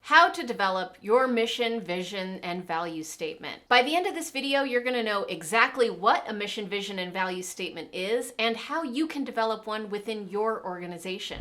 how to develop your mission, vision, and value statement. By the end of this video, you're going to know exactly what a mission, vision, and value statement is and how you can develop one within your organization.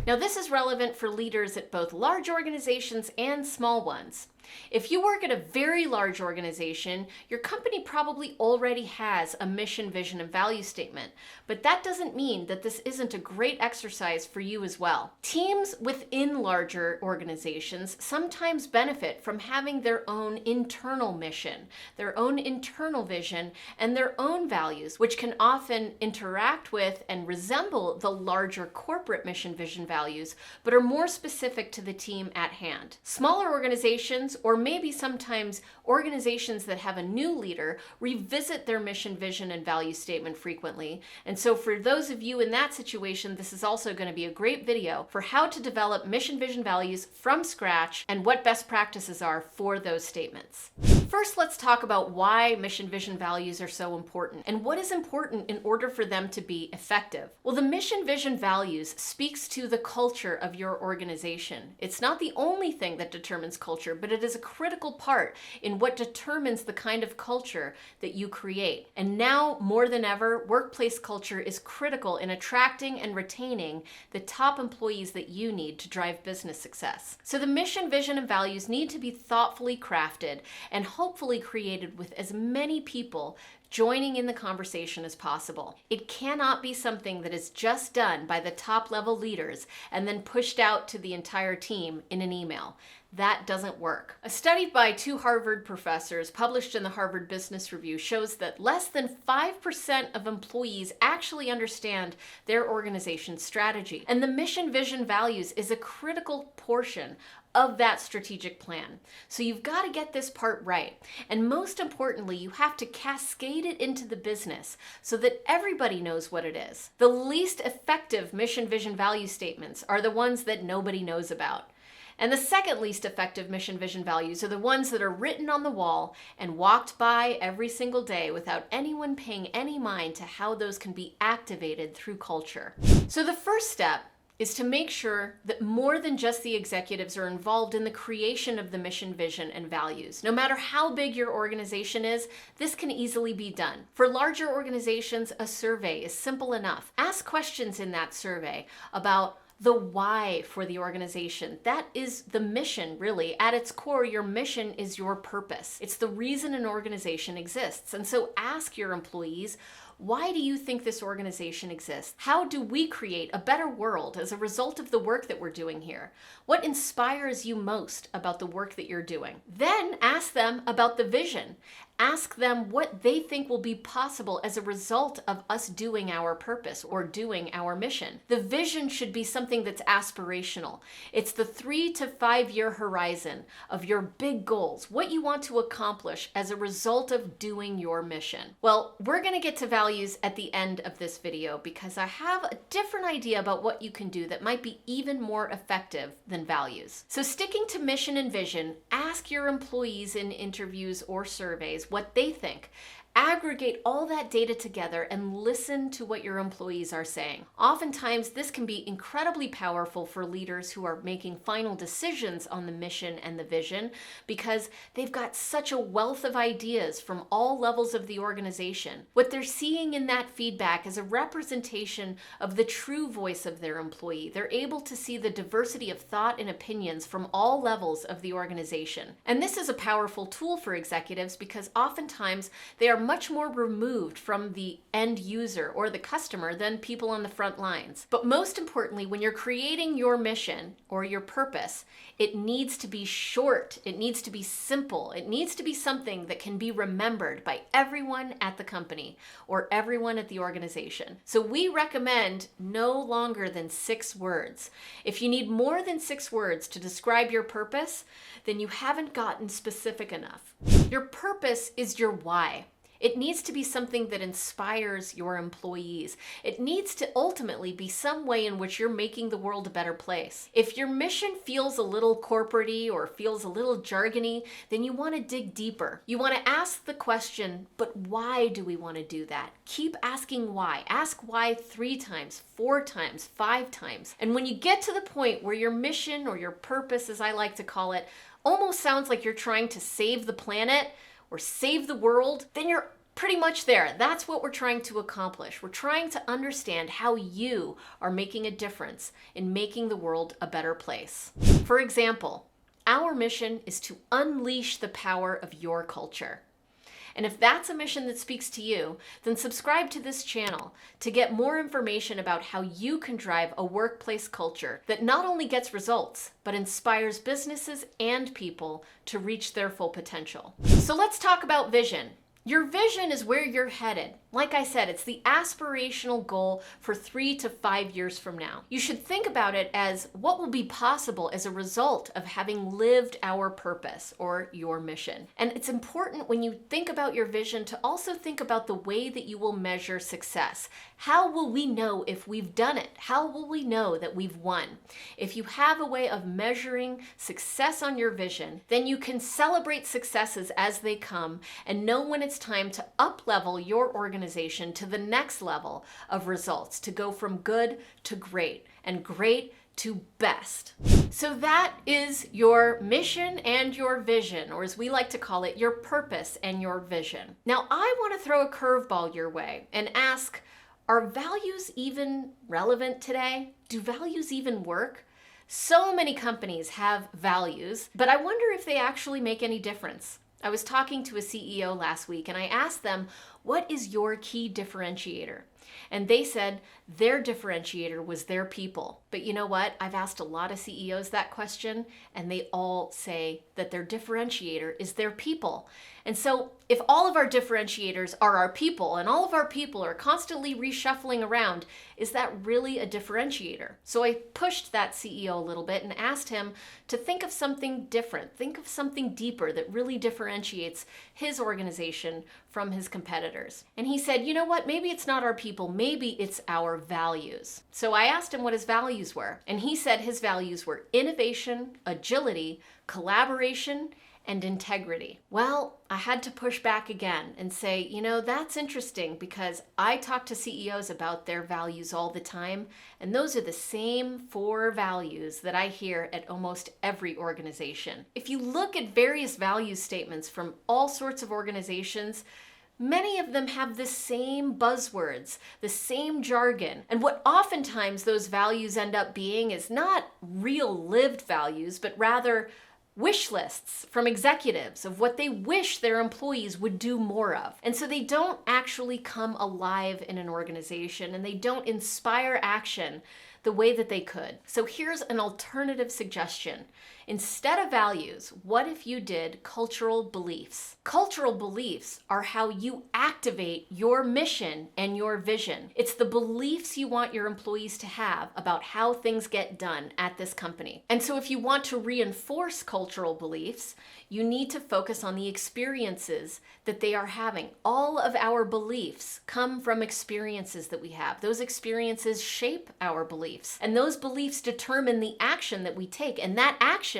Now, this is relevant for leaders at both large organizations and small ones. If you work at a very large organization, your company probably already has a mission, vision, and value statement, but that doesn't mean that this isn't a great exercise for you as well. Teams within larger organizations sometimes benefit from having their own internal mission, their own internal vision, and their own values, which can often interact with and resemble the larger corporate mission, vision, values, but are more specific to the team at hand. Smaller organizations, or maybe sometimes organizations that have a new leader, revisit their mission, vision, and value statement frequently. And so for those of you in that situation, this is also going to be a great video for how to develop mission, vision, values from scratch and what best practices are for those statements. First, let's talk about why mission, vision, values are so important and what is important in order for them to be effective. Well, the mission, vision, values speaks to the culture of your organization. It's not the only thing that determines culture, but it is a critical part in what determines the kind of culture that you create. And now more than ever, workplace culture is critical in attracting and retaining the top employees that you need to drive business success. So the mission, vision, and values need to be thoughtfully crafted and hopefully created with as many people joining in the conversation as possible. It cannot be something that is just done by the top level leaders and then pushed out to the entire team in an email. That doesn't work. A study by 2 Harvard professors published in the Harvard Business Review shows that less than 5% of employees actually understand their organization's strategy. And the mission, vision, values is a critical portion of that strategic plan. So you've got to get this part right. And most importantly, you have to cascade it into the business so that everybody knows what it is. The least effective mission, vision, value statements are the ones that nobody knows about. And the second least effective mission, vision, values are the ones that are written on the wall and walked by every single day without anyone paying any mind to how those can be activated through culture. So the first step is to make sure that more than just the executives are involved in the creation of the mission, vision, and values. No matter how big your organization is, this can easily be done. For larger organizations, a survey is simple enough. Ask questions in that survey about the why for the organization. That is the mission, really. At its core, your mission is your purpose. It's the reason an organization exists. And so ask your employees, why do you think this organization exists? How do we create a better world as a result of the work that we're doing here? What inspires you most about the work that you're doing? Then ask them about the vision. Ask them what they think will be possible as a result of us doing our purpose or doing our mission. The vision should be something that's aspirational. It's the 3 to 5 year horizon of your big goals, what you want to accomplish as a result of doing your mission. Well, we're going to get to values at the end of this video because I have a different idea about what you can do that might be even more effective than values. So sticking to mission and vision, ask your employees in interviews or surveys what they think. Aggregate all that data together and listen to what your employees are saying. Oftentimes, this can be incredibly powerful for leaders who are making final decisions on the mission and the vision because they've got such a wealth of ideas from all levels of the organization. What they're seeing in that feedback is a representation of the true voice of their employee. They're able to see the diversity of thought and opinions from all levels of the organization. And this is a powerful tool for executives because oftentimes they are much more removed from the end user or the customer than people on the front lines. But most importantly, when you're creating your mission or your purpose, it needs to be short. It needs to be simple. It needs to be something that can be remembered by everyone at the company or everyone at the organization. So we recommend no longer than 6 words. If you need more than 6 words to describe your purpose, then you haven't gotten specific enough. Your purpose is your why. It needs to be something that inspires your employees. It needs to ultimately be some way in which you're making the world a better place. If your mission feels a little corporate-y or feels a little jargony, then you want to dig deeper. You want to ask the question, but why do we want to do that? Keep asking why. Ask why 3 times, 4 times, 5 times. And when you get to the point where your mission or your purpose, as I like to call it, almost sounds like you're trying to save the planet or save the world, then you're pretty much there. That's what we're trying to accomplish. We're trying to understand how you are making a difference in making the world a better place. For example, our mission is to unleash the power of your culture. And if that's a mission that speaks to you, then subscribe to this channel to get more information about how you can drive a workplace culture that not only gets results, but inspires businesses and people to reach their full potential. So let's talk about vision. Your vision is where you're headed. Like I said, it's the aspirational goal for 3 to 5 years from now. You should think about it as what will be possible as a result of having lived our purpose or your mission. And it's important when you think about your vision to also think about the way that you will measure success. How will we know if we've done it? How will we know that we've won? If you have a way of measuring success on your vision, then you can celebrate successes as they come and know when it's time to up-level your organization to the next level of results, to go from good to great and great to best. So that is your mission and your vision, or as we like to call it, your purpose and your vision. Now, I want to throw a curveball your way and ask, are values even relevant today? Do values even work? So many companies have values, but I wonder if they actually make any difference. I was talking to a CEO last week and I asked them, what is your key differentiator? And they said their differentiator was their people. But you know what? I've asked a lot of CEOs that question, and they all say that their differentiator is their people. And so if all of our differentiators are our people, and all of our people are constantly reshuffling around, is that really a differentiator? So I pushed that CEO a little bit and asked him to think of something different, think of something deeper that really differentiates his organization from his competitors. And he said, you know what? Maybe it's not our people, maybe it's our values. So I asked him what his values were, and he said his values were innovation, agility, collaboration, and integrity. Well, I had to push back again and say, you know, that's interesting because I talk to CEOs about their values all the time, and those are the same 4 values that I hear at almost every organization. If you look at various value statements from all sorts of organizations, many of them have the same buzzwords, the same jargon. And what oftentimes those values end up being is not real lived values, but rather wish lists from executives of what they wish their employees would do more of. And so they don't actually come alive in an organization, and they don't inspire action the way that they could. So here's an alternative suggestion. Instead of values, what if you did cultural beliefs? Cultural beliefs are how you activate your mission and your vision. It's the beliefs you want your employees to have about how things get done at this company. And so if you want to reinforce cultural beliefs, you need to focus on the experiences that they are having. All of our beliefs come from experiences that we have. Those experiences shape our beliefs, and those beliefs determine the action that we take, and that action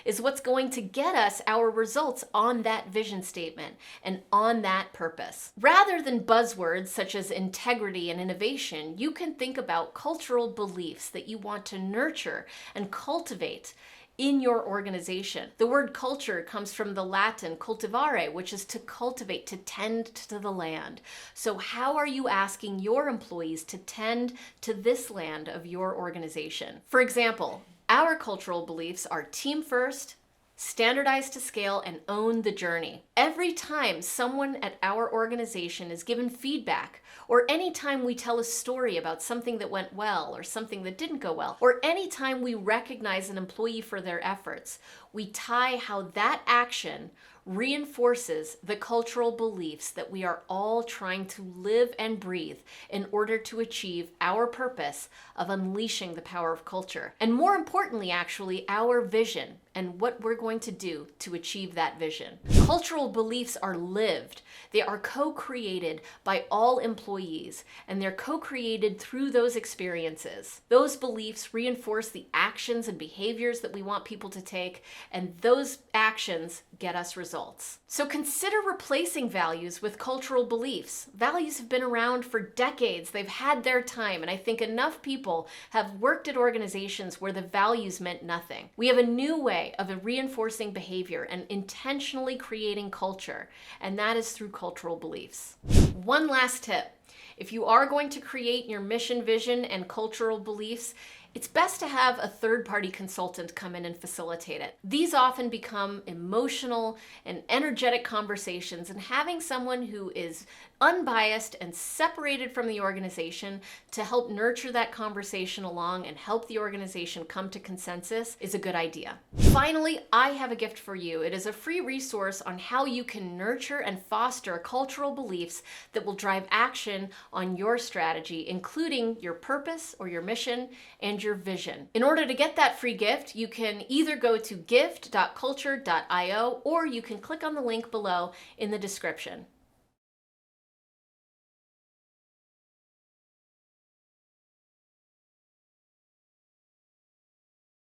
is what's going to get us our results on that vision statement and on that purpose. Rather than buzzwords such as integrity and innovation, you can think about cultural beliefs that you want to nurture and cultivate in your organization. The word culture comes from the Latin cultivare, which is to cultivate, to tend to the land. So how are you asking your employees to tend to this land of your organization? For example, our cultural beliefs are team first, standardize to scale, and own the journey. Every time someone at our organization is given feedback, or anytime we tell a story about something that went well or something that didn't go well, or anytime we recognize an employee for their efforts, we tie how that action reinforces the cultural beliefs that we are all trying to live and breathe in order to achieve our purpose of unleashing the power of culture. And more importantly, actually, our vision and what we're going to do to achieve that vision. Cultural beliefs are lived. They are co-created by all employees, and they're co-created through those experiences. Those beliefs reinforce the actions and behaviors that we want people to take, and those actions get us results. So consider replacing values with cultural beliefs. Values have been around for decades. They've had their time, and I think enough people have worked at organizations where the values meant nothing. We have a new way of reinforcing behavior and intentionally creating culture, and that is through cultural beliefs. One last tip. If you are going to create your mission, vision, and cultural beliefs, it's best to have a third-party consultant come in and facilitate it. These often become emotional and energetic conversations, and having someone who is unbiased and separated from the organization to help nurture that conversation along and help the organization come to consensus is a good idea. Finally, I have a gift for you. It is a free resource on how you can nurture and foster cultural beliefs that will drive action on your strategy, including your purpose or your mission and your vision. In order to get that free gift, you can either go to gift.culture.io or you can click on the link below in the description.